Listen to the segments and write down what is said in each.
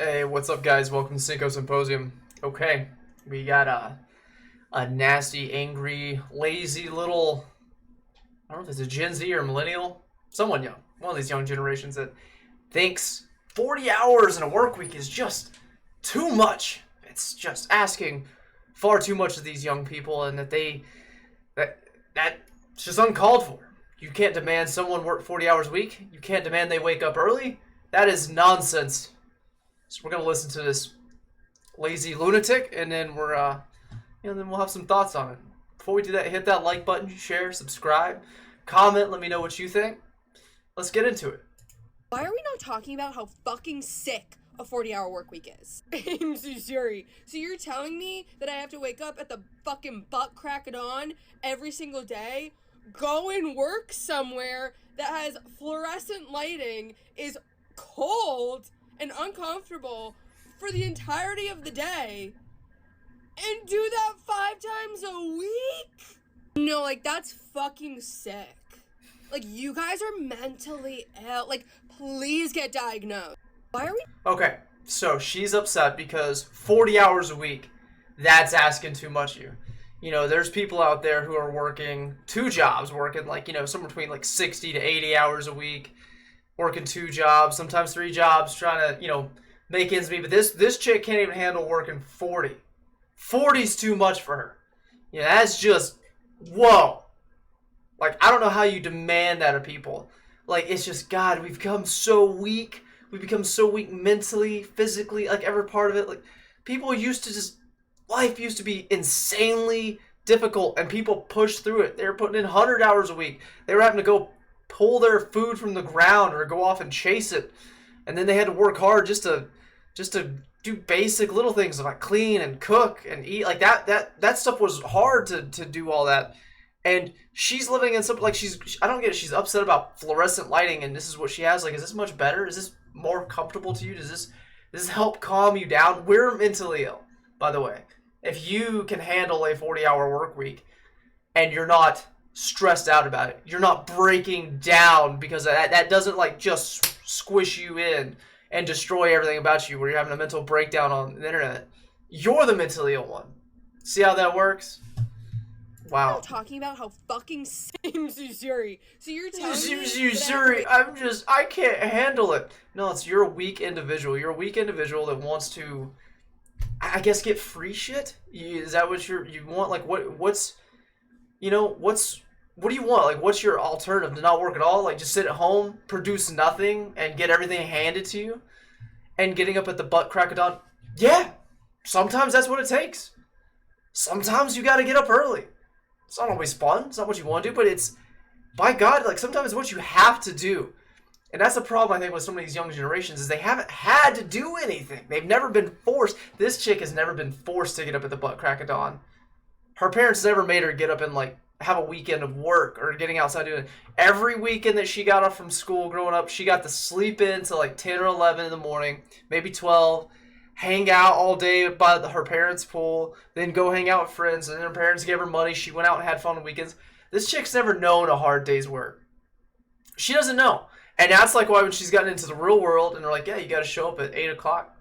Hey, what's up, guys? Welcome to Cinco Symposium. Okay, we got a nasty, angry, lazy little, I don't know if it's a Gen Z or millennial, someone young, one of these young generations that thinks 40 hours in a work week is just too much. It's just asking far too much of these young people, and that's just uncalled for. You can't demand someone work 40 hours a week. You can't demand they wake up early. That is nonsense. So we're gonna listen to this lazy lunatic, and then then we'll have some thoughts on it. Before we do that, hit that like button, share, subscribe, comment. Let me know what you think. Let's get into it. Why are we not talking about how fucking sick a 40-hour work week is? I'm so sorry. So you're telling me that I have to wake up at the fucking butt crack of dawn every single day, go and work somewhere that has fluorescent lighting, is cold and uncomfortable for the entirety of the day, and do that 5 times a week? No, like, that's fucking sick. Like, you guys are mentally ill. Like, please get diagnosed. Why are we? Okay, so she's upset because 40 hours a week, that's asking too much of you. You know, there's people out there who are working 2 jobs, working somewhere between 60 to 80 hours a week, working 2 jobs, sometimes 3 jobs, trying to, make ends meet. But this chick can't even handle working 40. 40's too much for her. That's just, whoa. Like, I don't know how you demand that of people. Like, it's just, God, we've become so weak. We've become so weak mentally, physically, like every part of it. Like, people used to life used to be insanely difficult, and people pushed through it. They were putting in 100 hours a week. They were having to go pull their food from the ground or go off and chase it. And then they had to work hard just to do basic little things like clean and cook and eat. Like that stuff was hard to do all that. And she's living in something I don't get it. She's upset about fluorescent lighting, and this is what she has. Like, is this much better? Is this more comfortable to you? Does this help calm you down? We're mentally ill, by the way. If you can handle a 40-hour work week and you're not stressed out about it, you're not breaking down because that doesn't just squish you in and destroy everything about you where you're having a mental breakdown on the internet, you're the mentally ill one. See how that works? Wow. I'm talking about how fucking I'm so sorry. So you're telling me sorry, I can't handle it. No, you're a weak individual. You're a weak individual that wants to, I guess, get free shit? Is that what you want? Like, what do you want? Like, what's your alternative? To not work at all? Like, just sit at home, produce nothing, and get everything handed to you? And getting up at the butt crack of dawn? Yeah, sometimes that's what it takes. Sometimes you gotta get up early. It's not always fun. It's not what you want to do, but it's, by God, sometimes it's what you have to do. And that's the problem, I think, with some of these young generations, is they haven't had to do anything. They've never been forced. This chick has never been forced to get up at the butt crack of dawn. Her parents never made her get up and, have a weekend of work or getting outside doing it. Every weekend that she got off from school growing up, she got to sleep in till 10 or 11 in the morning, maybe 12, hang out all day by her parents' pool, then go hang out with friends, and then her parents gave her money. She went out and had fun on weekends. This chick's never known a hard day's work. She doesn't know. And that's why when she's gotten into the real world and they're like, yeah, you got to show up at 8 o'clock.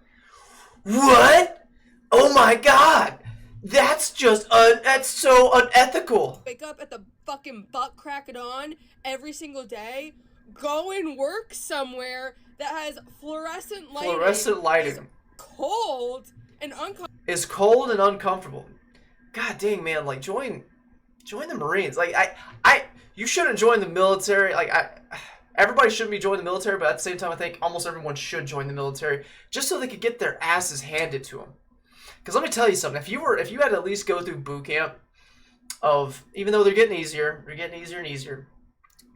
What? Oh my God. That's that's so unethical. wake up at the fucking butt crack of dawn every single day, go and work somewhere that has fluorescent lighting. Fluorescent lighting. Is cold and uncomfortable. Is cold and uncomfortable. God dang, man, join the Marines. You shouldn't join the military. Everybody shouldn't be joining the military, but at the same time, I think almost everyone should join the military just so they could get their asses handed to them. Because let me tell you something. If you had to at least go through boot camp even though they're getting easier and easier,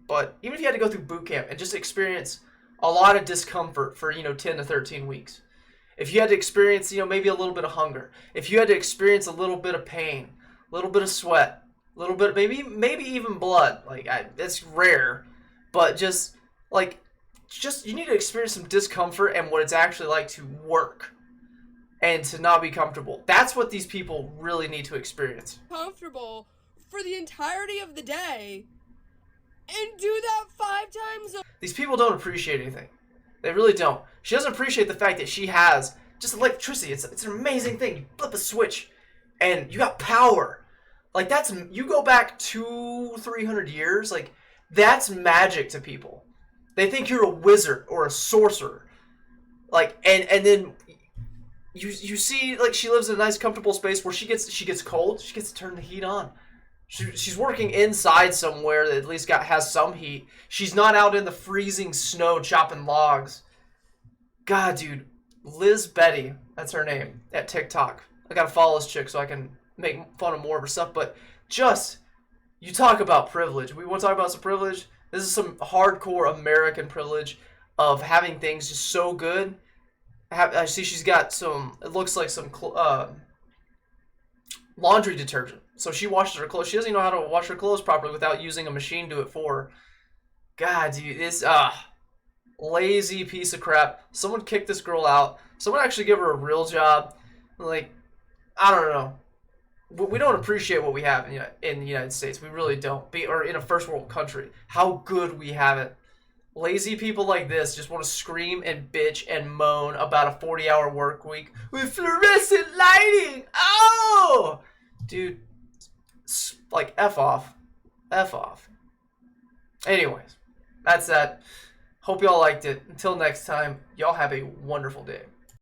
but even if you had to go through boot camp and just experience a lot of discomfort for 10 to 13 weeks, if you had to experience maybe a little bit of hunger, if you had to experience a little bit of pain, a little bit of sweat, a little bit, maybe even blood, that's rare, but just you need to experience some discomfort and what it's actually like to work and to not be comfortable. That's what these people really need to experience. Comfortable for the entirety of the day, and do that 5 times a... These people don't appreciate anything. They really don't. She doesn't appreciate the fact that she has just electricity. It's an amazing thing. You flip a switch, and you got power. Like, you go back 200-300 years, like, that's magic to people. They think you're a wizard or a sorcerer. Like, and then you see, like, she lives in a nice comfortable space where she gets cold, she gets to turn the heat on. She's working inside somewhere that at least has some heat. She's not out in the freezing snow chopping logs. God, dude. Liz Betty, that's her name, at TikTok. I gotta follow this chick so I can make fun of more of her stuff. But just, you talk about privilege. We want to talk about some privilege. This is some hardcore American privilege of having things just so good. I see she's got some, it looks like some laundry detergent. So she washes her clothes. She doesn't even know how to wash her clothes properly without using a machine to do it for her. God, dude, this lazy piece of crap. Someone kicked this girl out. Someone actually give her a real job. Like, I don't know. We don't appreciate what we have in the United States. We really don't. Or in a first world country. How good we have it. Lazy people like this just want to scream and bitch and moan about a 40-hour work week with fluorescent lighting. Oh! Dude, like, F off. F off. Anyways, that's that. Hope y'all liked it. Until next time, y'all have a wonderful day.